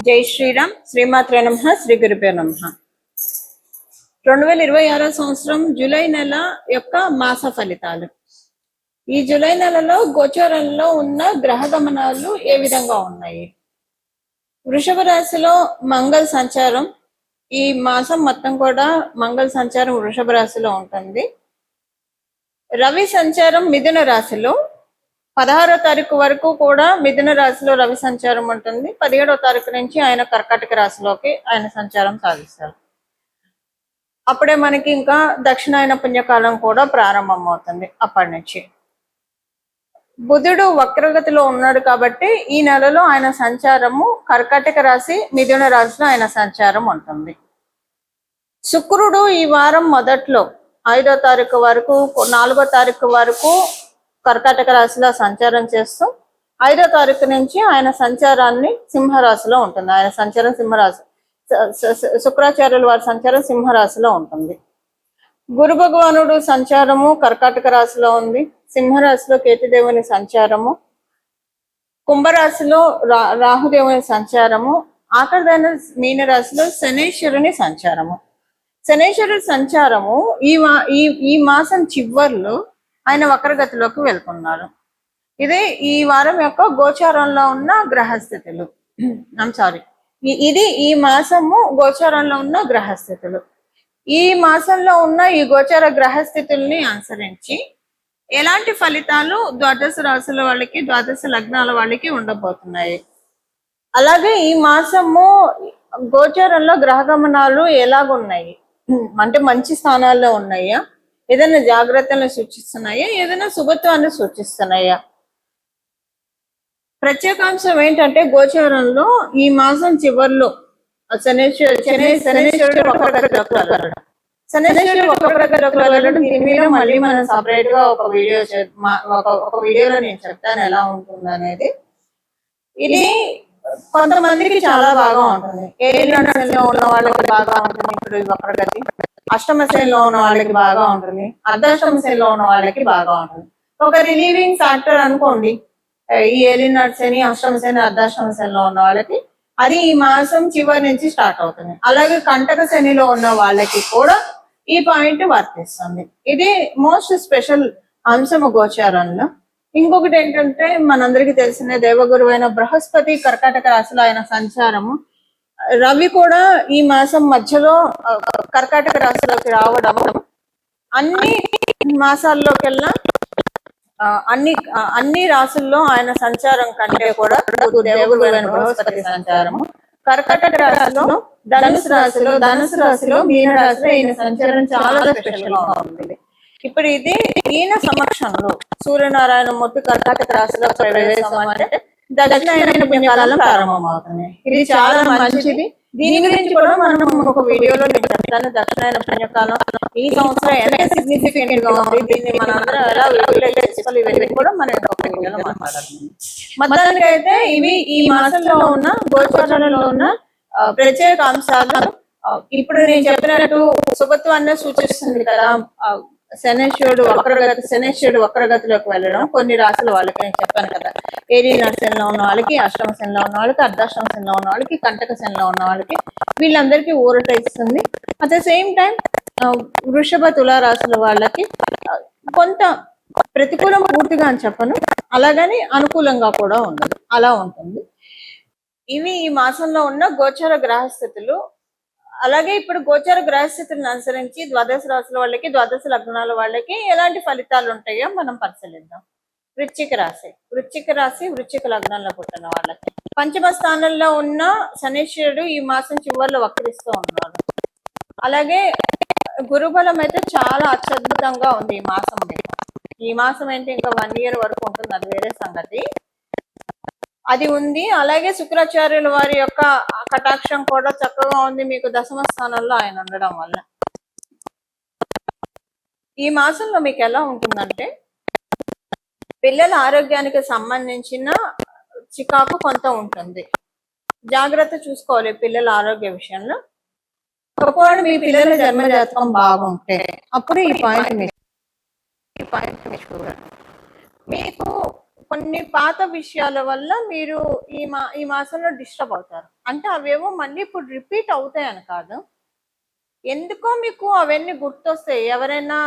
జై శ్రీరామ్. శ్రీమాత్రే నమః. శ్రీ గురుభ్యో నమః. 2026 సంవత్సరం జూలై నెల యొక్క మాస ఫలితాలు. ఈ జూలై నెలలో గోచారంలో ఉన్న గ్రహ గమనాలు ఏ విధంగా ఉన్నాయి? వృషభ రాశిలో మంగళ సంచారం, ఈ మాసం మొత్తం కూడా మంగళ సంచారం వృషభ రాశిలో ఉంటుంది. రవి సంచారం మిథున రాశిలో 16వ తారీఖు వరకు కూడా మిథున రాశిలో రవి సంచారం ఉంటుంది. 17వ తారీఖు నుంచి ఆయన కర్కాటక రాశిలోకి ఆయన సంచారం సాధిస్తారు. అప్పుడే మనకి ఇంకా దక్షిణాయన పుణ్యకాలం కూడా ప్రారంభం అవుతుంది. అప్పటి నుంచి బుధుడు వక్రగతిలో ఉన్నాడు కాబట్టి ఈ నెలలో ఆయన సంచారము కర్కాటక రాశి మిథున రాశిలో ఆయన సంచారం ఉంటుంది. శుక్రుడు ఈ వారం మొదట్లో 5వ తారీఖు వరకు 4వ తారీఖు వరకు కర్కాటక రాశిలో సంచారం చేస్తూ 5వ తారీఖు నుంచి ఆయన సంచారాన్ని సింహరాశిలో ఉంటుంది. ఆయన సంచారం సింహరాశి, శుక్రాచార్యుల వారి సంచారం సింహరాశిలో ఉంటుంది. గురు భగవానుడు సంచారము కర్కాటక రాశిలో ఉంది. సింహరాశిలో కేతుదేవుని సంచారము, కుంభరాశిలో రాహుదేవుని సంచారము, ఆఖరిదైన మీనరాశిలో శనేశ్వరుని సంచారము. శనేశ్వరుడి సంచారము ఈ మాసం చివర్లో ఆయన వక్రగతిలోకి వెళ్తున్నారు. ఇదే ఈ వారం యొక్క గోచారంలో ఉన్న గ్రహస్థితులు. ఇది ఈ మాసము గోచారంలో ఉన్న గ్రహస్థితులు. ఈ మాసంలో ఉన్న ఈ గోచార గ్రహస్థితుల్ని అనుసరించి ఎలాంటి ఫలితాలు ద్వాదశ రాశుల వాళ్ళకి, ద్వాదశ లగ్నాల వాళ్ళకి ఉండబోతున్నాయి. అలాగే ఈ మాసము గోచారంలో గ్రహ గమనాలు ఎలాగున్నాయి అంటే మంచి స్థానాల్లో ఉన్నాయా, ఏదైనా జాగ్రత్తలను సూచిస్తున్నాయా, ఏదైనా శుభత్వాన్ని సూచిస్తున్నాయా? ప్రత్యేకాంశం ఏంటంటే గోచారంలో ఈ మాసం చివరిలో శనేశ్వరుడు మళ్ళీ మనం సపరేట్ గా ఒక వీడియోలో నేను చెప్తాను ఎలా ఉంటుంది అనేది. ఇది కొంతమందికి చాలా బాగా ఉంటుంది. ఏలినాడులో ఉన్న వాళ్ళకి బాగా ఉంటుంది ఇప్పుడు వక్రగతి, అష్టమ శ్రేణిలో ఉన్న వాళ్ళకి బాగా ఉంటుంది, అర్ధాష్టమ శ్రేణిలో ఉన్న వాళ్ళకి బాగా ఉంటుంది. ఒక రిలీవింగ్ ఫ్యాక్టర్ అనుకోండి ఈ ఏలినాడు శని, అష్టమ శని, అర్ధాష్టమ శనిలో ఉన్న వాళ్ళకి అది ఈ మాసం చివరి నుంచి స్టార్ట్ అవుతుంది. అలాగే కంటక శనిలో ఉన్న వాళ్ళకి కూడా ఈ పాయింట్ వర్తిస్తుంది. ఇది మోస్ట్ స్పెషల్ అంశము గోచారంలో. ఇంకొకటి ఏంటంటే మనందరికీ తెలిసిన దేవగురువు అయిన బృహస్పతి కర్కాటక రాశిలో ఆయన సంచారము, రవి కూడా ఈ మాసం మధ్యలో కర్కాటక రాశిలోకి రావడం, అన్ని మాసాల్లోకెల్లా అన్ని రాశుల్లో ఆయన సంచారం కంటే కూడా దేవగురువు అయిన బృహస్పతి సంచారము కర్కాటక రాశిలో, ధనుసు రాశిలో మీన రాశిలో ఈయన సంచారం చాలా స్పెషల్ గా ఉంటుంది. ఇప్పుడు ఇది ఈయన సమక్షంలో సూర్యనారాయణ మూర్తి కర్కాటక రాశిలో ప్రవేశం అంటే దక్షిణాయన పుణ్యకాలం ప్రారంభం అవుతుంది. ఇది చాలా మంచిది. దీని గురించి కూడా మనం ఒక వీడియోలో నేను చెప్తాను. దక్షిణాయన పుణ్యకాలం ఈ సంవత్సరం ఎంత సిగ్నిఫికెంట్ గా ఉంది, దీన్ని మనందరం ఎలా చేసుకోవాలి, ఇవన్నీ కూడా మనం ఒక వీడియోలో మాట్లాడుతున్నాం. మొత్తానికి అయితే ఇవి ఈ మాసంలో ఉన్న గోచారంలో ఉన్న ప్రత్యేక అంశాలు. ఇప్పుడు నేను చెప్పినట్టు శుభత్వాన్ని సూచిస్తుంది కదా. శనేశ్వరుడు వక్రగతిలోకి వెళ్ళడం కొన్ని రాశుల వాళ్ళకి నేను చెప్పాను కదా. ఏలినాడు శనిలో ఉన్న వాళ్ళకి, అష్టమ శనిలో ఉన్న వాళ్ళకి, అర్ధాష్టమ శనిలో ఉన్న వాళ్ళకి, కంటక శనిలో ఉన్న వాళ్ళకి వీళ్ళందరికీ ఊరట ఇస్తుంది. అట్ ద సేమ్ టైం వృషభ తులా రాశుల వాళ్ళకి కొంత ప్రతికూలం పూర్తిగా అని చెప్పను, అలాగని అనుకూలంగా కూడా ఉండదు, అలా ఉంటుంది. ఇవి ఈ మాసంలో ఉన్న గోచార గ్రహస్థితులు. అలాగే ఇప్పుడు గోచార గ్రహస్థితులను అనుసరించి ద్వాదశ రాశుల వాళ్ళకి, ద్వాదశ లగ్నాల వాళ్ళకి ఎలాంటి ఫలితాలు ఉంటాయో మనం పరిశీలిద్దాం. వృశ్చిక రాశి వృశ్చిక లగ్నంలో పుట్టిన వాళ్ళకి పంచమ స్థానంలో ఉన్న శనేశ్వరుడు ఈ మాసం చివరిలో వక్రిస్తూ ఉన్నాడు. అలాగే గురుబలం అయితే చాలా అత్యద్భుతంగా ఉంది ఈ మాసం. ఈ మాసం ఏంటి ఇంకా 1 year వరకు ఉంటుంది, అది వేరే సంగతి, అది ఉంది. అలాగే శుక్రాచార్యుల వారి యొక్క కటాక్షం కూడా చక్కగా ఉంది మీకు దశమ స్థానంలో ఆయన ఉండడం వల్ల. ఈ మాసంలో మీకు ఎలా ఉంటుందంటే పిల్లల ఆరోగ్యానికి సంబంధించిన చికాకు కొంత ఉంటుంది. జాగ్రత్త చూసుకోవాలి పిల్లల ఆరోగ్య విషయంలో. ఒకవేళ మీ పిల్లల జన్మజాతకం బాగుంటే అప్పుడు ఈ పాయింట్ చూడండి. మీకు కొన్ని పాత విషయాల వల్ల మీరు ఈ మాసంలో డిస్టర్బ్ అవుతారు. అంటే అవేవో మళ్ళీ ఇప్పుడు రిపీట్ అవుతాయని కాదు, ఎందుకో మీకు అవన్నీ గుర్తొస్తాయి. ఎవరైనా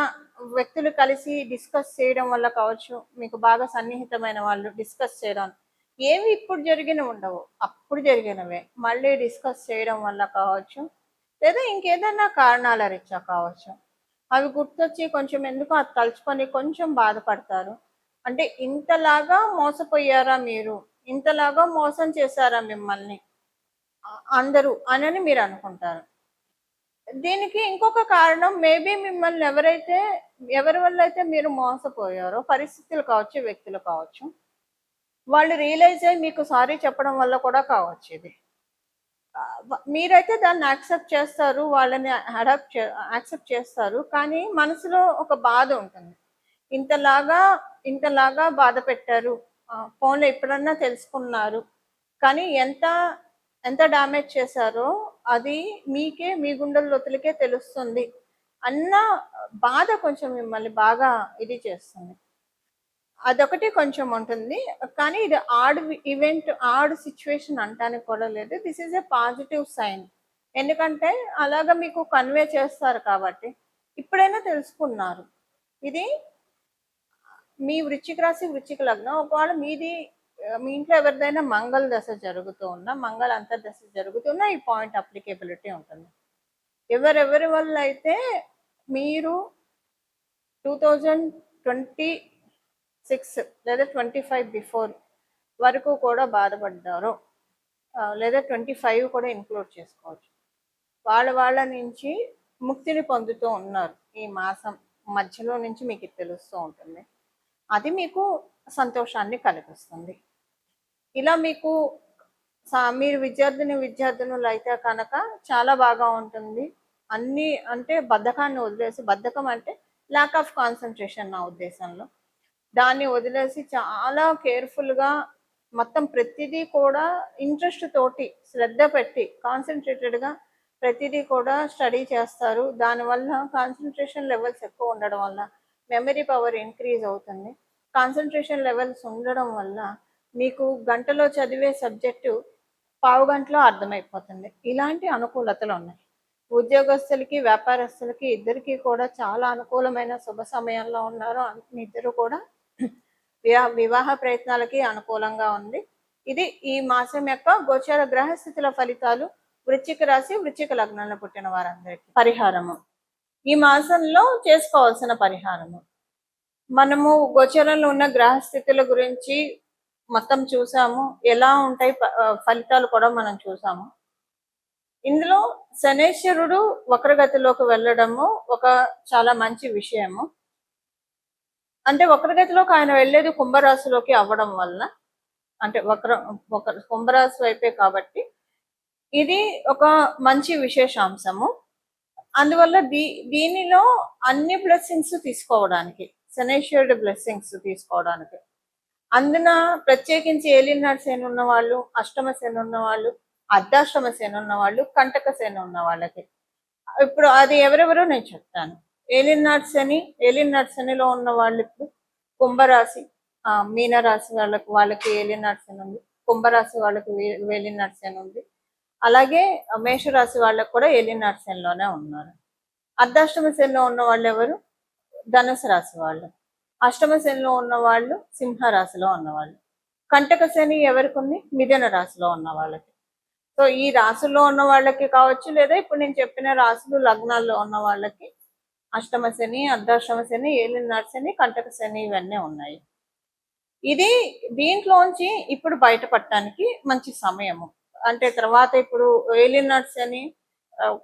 వ్యక్తులు కలిసి డిస్కస్ చేయడం వల్ల కావచ్చు, మీకు బాగా సన్నిహితమైన వాళ్ళు డిస్కస్ చేయడం, ఏవి ఇప్పుడు జరిగినవి ఉండవు, అప్పుడు జరిగినవే మళ్ళీ డిస్కస్ చేయడం వల్ల కావచ్చు, లేదా ఇంకేదైనా కారణాల రీత్యా కావచ్చు, అవి గుర్తొచ్చి కొంచెం ఎందుకో అది తలుచుకొని కొంచెం బాధపడతారు. అంటే ఇంతలాగా మోసపోయారా మీరు, ఇంతలాగా మోసం చేశారా మిమ్మల్ని అందరూ అని మీరు అనుకుంటారు. దీనికి ఇంకొక కారణం, మేబీ మిమ్మల్ని ఎవరి వల్ల అయితే మీరు మోసపోయారో, పరిస్థితులు కావచ్చు, వ్యక్తులు కావచ్చు, వాళ్ళు రియలైజ్ అయ్యి మీకు సారీ చెప్పడం వల్ల కూడా కావచ్చు. ఇది మీరైతే దాన్ని యాక్సెప్ట్ చేస్తారు, వాళ్ళని యాక్సెప్ట్ చేస్తారు, కానీ మనసులో ఒక బాధ ఉంటుంది. ఇంతలాగా బాధ పెట్టారు, ఫోన్లో ఎప్పుడన్నా తెలుసుకున్నారు, కానీ ఎంత డ్యామేజ్ చేశారో అది మీకే, మీ గుండెల లోతులకే తెలుస్తుంది అన్న బాధ కొంచెం మిమ్మల్ని బాగా ఇది చేస్తుంది. అదొకటి కొంచెం ఉంటుంది. కానీ ఇది ఆడ్ సిచ్యువేషన్ అంటానికి కూడా లేదు. This is a positive sign. ఎందుకంటే అలాగా మీకు కన్వే చేస్తారు కాబట్టి ఇప్పుడైనా తెలుసుకున్నారు. ఇది మీ వృశ్చిక రాశి, వృశ్చిక లగ్నం. ఒకవేళ మీ ఇంట్లో ఎవరిదైనా మంగళ దశ జరుగుతూ ఉన్నా, మంగళ అంతర్దశ జరుగుతున్నా ఈ పాయింట్ అప్లికేబిలిటీ ఉంటుంది. ఎవరెవరి వల్ల అయితే మీరు 2026 లేదా 25 బిఫోర్ వరకు కూడా బాధపడ్డారో, లేదా 25 కూడా ఇంక్లూడ్ చేసుకోవచ్చు, వాళ్ళ నుంచి ముక్తిని పొందుతూ ఉన్నారు. ఈ మాసం మధ్యలో నుంచి మీకు తెలుస్తూ ఉంటుంది. అది మీకు సంతోషాన్ని కలిగిస్తుంది. ఇలా మీకు మీరు విద్యార్థినులు అయితే కనుక చాలా బాగా ఉంటుంది. అన్ని అంటే బద్ధకాన్ని వదిలేసి, బద్ధకం అంటే ల్యాక్ ఆఫ్ కాన్సన్ట్రేషన్ నా ఉద్దేశంలో, దాన్ని వదిలేసి చాలా కేర్ఫుల్గా మొత్తం ప్రతిదీ కూడా ఇంట్రెస్ట్ తోటి, శ్రద్ధ పెట్టి, కాన్సన్ట్రేటెడ్గా ప్రతిదీ కూడా స్టడీ చేస్తారు. దానివల్ల కాన్సన్ట్రేషన్ లెవెల్స్ ఎక్కువ ఉండడం వల్ల మెమరీ పవర్ ఇంక్రీజ్ అవుతుంది. కాన్సన్ట్రేషన్ లెవెల్స్ ఉండడం వల్ల మీకు గంటలో చదివే సబ్జెక్టు పావు గంటలో అర్థమైపోతుంది. ఇలాంటి అనుకూలతలు ఉన్నాయి. ఉద్యోగస్తులకి, వ్యాపారస్తులకి ఇద్దరికి కూడా చాలా అనుకూలమైన శుభ సమయంలో ఉన్నారు. ఇద్దరు కూడా వివాహ ప్రయత్నాలకి అనుకూలంగా ఉంది. ఇది ఈ మాసం యొక్క గోచర గ్రహస్థితుల ఫలితాలు వృశ్చిక రాశి, వృశ్చిక లగ్నంలో పుట్టిన వారందరికీ. పరిహారము, ఈ మాసంలో చేసుకోవాల్సిన పరిహారము, మనము గోచరంలో ఉన్న గ్రహస్థితుల గురించి మొత్తం చూసాము, ఎలా ఉంటాయి ఫలితాలు కూడా మనం చూసాము. ఇందులో శనేశ్వరుడు వక్రగతిలోకి వెళ్ళడము ఒక చాలా మంచి విషయము. అంటే వక్రగతిలోకి ఆయన వెళ్ళేది కుంభరాశిలోకి అవ్వడం వల్ల, అంటే కుంభరాశి వైపే కాబట్టి ఇది ఒక మంచి విశేషాంశము. అందువల్ల దీనిలో అన్ని బ్లెస్సింగ్స్ తీసుకోవడానికి, శనేశ్వరుడి బ్లెస్సింగ్స్ తీసుకోవడానికి, అందున ప్రత్యేకించి ఏలినాటి శని ఉన్న వాళ్ళు, అష్టమ శని ఉన్న వాళ్ళు, అర్ధాష్టమ శని ఉన్న వాళ్ళు, కంటక శని ఉన్న వాళ్ళకి ఇప్పుడు అది ఎవరెవరో నేను చెప్తాను. ఏలినాటి శనిలో ఉన్న వాళ్ళు ఇప్పుడు కుంభరాశి, మీనరాశి వాళ్ళకి ఏలినాటి శని ఉంది, కుంభరాశి వాళ్ళకి ఏలినాటి శని ఉంది, అలాగే మేషరాశి వాళ్ళకి కూడా ఏలినాటి శనిలోనే ఉన్నారు. అర్ధాష్టమ శనిలో ఉన్న వాళ్ళు ఎవరు? ధనుసు రాశి వాళ్ళు. అష్టమ శనిలో ఉన్న వాళ్ళు సింహరాశిలో ఉన్నవాళ్ళు. కంటక శని ఎవరికి ఉంది? మిథున రాశిలో ఉన్న వాళ్ళకి. సో ఈ రాశుల్లో ఉన్న వాళ్ళకి కావచ్చు, లేదా ఇప్పుడు నేను చెప్పిన రాశులు లగ్నాల్లో ఉన్న వాళ్ళకి అష్టమ శని, అర్ధాష్టమ శని, ఏలినాటి శని, కంటక శని ఇవన్నీ ఉన్నాయి. దీంట్లోంచి ఇప్పుడు బయటపడటానికి మంచి సమయము. అంటే తర్వాత ఇప్పుడు ఏలినాటి శని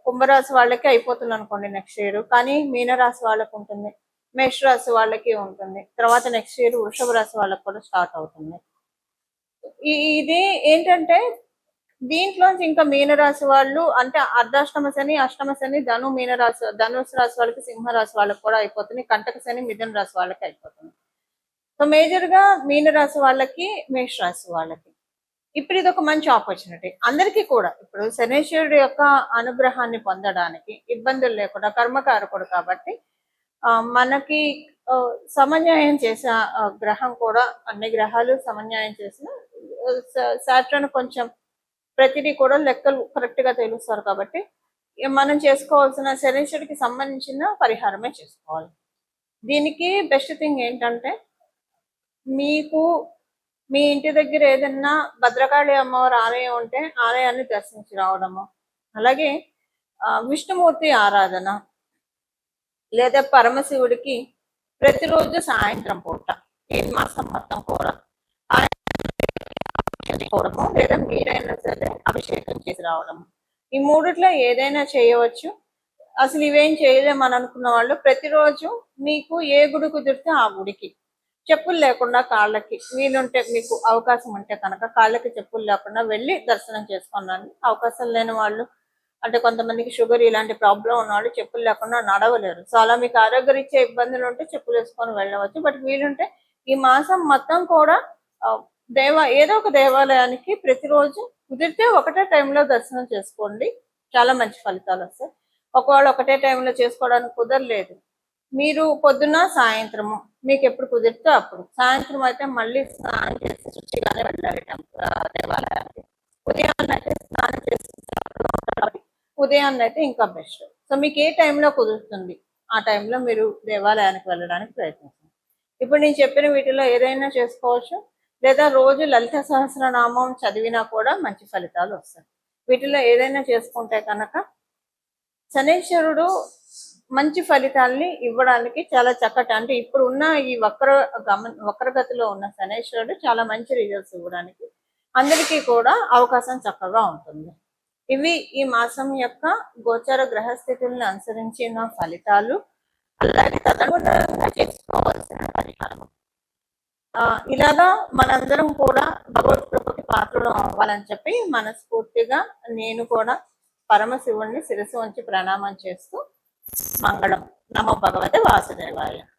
కుంభరాశి వాళ్ళకి అయిపోతుంది అనుకోండి నెక్స్ట్ ఇయర్, కానీ మీనరాశి వాళ్ళకి ఉంటుంది, మేషరాశి వాళ్ళకి ఉంటుంది, తర్వాత నెక్స్ట్ ఇయర్ వృషభ రాశి వాళ్ళకి కూడా స్టార్ట్ అవుతుంది. ఇది ఏంటంటే దీంట్లోంచి ఇంకా మీనరాశి వాళ్ళు, అంటే అర్ధాష్టమ శని, అష్టమ శని ధనుసు రాశి వాళ్ళకి, సింహరాశి వాళ్ళకి కూడా అయిపోతుంది, కంటక శని మిథున రాశి వాళ్ళకి అయిపోతుంది. సో మేజర్ గా మీనరాశి వాళ్ళకి, మేషరాశి వాళ్ళకి ఇప్పుడు ఇది ఒక మంచి ఆపర్చునిటీ అందరికీ కూడా. ఇప్పుడు శనేశ్వరుడు యొక్క అనుగ్రహాన్ని పొందడానికి ఇబ్బందులు లేకుండా, కర్మకారకుడు కాబట్టి మనకి సమన్వయం చేసిన గ్రహం కూడా, అన్ని గ్రహాలు సమన్వయం చేసిన సాటర్న్ కొంచెం ప్రతిదీ కూడా లెక్కలు కరెక్ట్ గా తెలుస్తారు కాబట్టి మనం చేసుకోవాల్సిన శనీశ్వరుడికి సంబంధించిన పరిహారమే చేసుకోవాలి. దీనికి బెస్ట్ థింగ్ ఏంటంటే, మీకు మీ ఇంటి దగ్గర ఏదన్నా భద్రకాళి అమ్మవారి ఆలయం ఉంటే ఆలయాన్ని దర్శించి రావడము, అలాగే విష్ణుమూర్తి ఆరాధన లేదా పరమశివుడికి ప్రతిరోజు సాయంత్రం పూట ఈ మాసం మొత్తం కూడా చేసుకోవడము, లేదా మీరైనా సరే అభిషేకం చేసి రావడము, ఈ మూడిట్లో ఏదైనా చేయవచ్చు. అసలు ఇవేం చేయలేమని అనుకున్న వాళ్ళు ప్రతిరోజు మీకు ఏ గుడి కుదిరితే ఆ గుడికి చెప్పులు లేకుండా కాళ్ళకి వీలుంటే, మీకు అవకాశం ఉంటే కనుక కాళ్ళకి చెప్పులు లేకుండా వెళ్ళి దర్శనం చేసుకున్నాను. అవకాశం లేని వాళ్ళు, అంటే కొంతమందికి షుగర్ ఇలాంటి ప్రాబ్లం ఉన్న వాళ్ళు చెప్పులు లేకుండా నడవలేరు. సో అలా మీకు ఆరోగ్యరీత్యా ఇబ్బందులు ఉంటే చెప్పులు వేసుకొని వెళ్ళవచ్చు. బట్ వీలుంటే ఈ మాసం మొత్తం కూడా ఏదో ఒక దేవాలయానికి ప్రతిరోజు కుదిరితే ఒకటే టైంలో దర్శనం చేసుకోండి, చాలా మంచి ఫలితాలు వస్తాయి. ఒకవేళ ఒకటే టైంలో చేసుకోవడానికి కుదరలేదు, మీరు పొద్దున్న సాయంత్రము మీకు ఎప్పుడు కుదిరితే అప్పుడు, సాయంత్రం అయితే మళ్ళీ స్నానం చేసి శుచిగానే వెళ్ళాలి దేవాలయానికి. ఉదయాన్నే అయితే స్నానం చేసి ఉదయాన్నే అయితే ఇంకా బెస్ట్. సో మీకు ఏ టైంలో కుదురుతుంది ఆ టైంలో మీరు దేవాలయానికి వెళ్ళడానికి ప్రయత్నించండి. ఇప్పుడు నేను చెప్పిన వీటిలో ఏదైనా చేసుకోవచ్చు, లేదా రోజు లలిత సహస్రనామం చదివినా కూడా మంచి ఫలితాలు వస్తాయి. వీటిలో ఏదైనా చేసుకుంటే కనుక శనీశ్వరుడు మంచి ఫలితాల్ని ఇవ్వడానికి చాలా చక్కటి, అంటే ఇప్పుడు ఉన్న ఈ వక్రగతిలో ఉన్న శనీశ్వరుడు చాలా మంచి రిజల్ట్స్ ఇవ్వడానికి అందరికీ కూడా అవకాశం చక్కగా ఉంటుంది. ఇవి ఈ మాసం యొక్క గోచర గ్రహస్థితులను అనుసరించిన ఫలితాలు, అలాగే తదనుగుణంగా చేసుకోవాల్సిన పరిహారం. ఇలాగా మనందరం కూడా భగవత్ కృపకి పాత్రలు అవ్వాలని చెప్పి మనస్ఫూర్తిగా నేను కూడా పరమశివుణ్ణి శిరస్సు ఉంచి ప్రణామం చేస్తూ మంగళం. నమో భగవతే వాసుదేవాయ.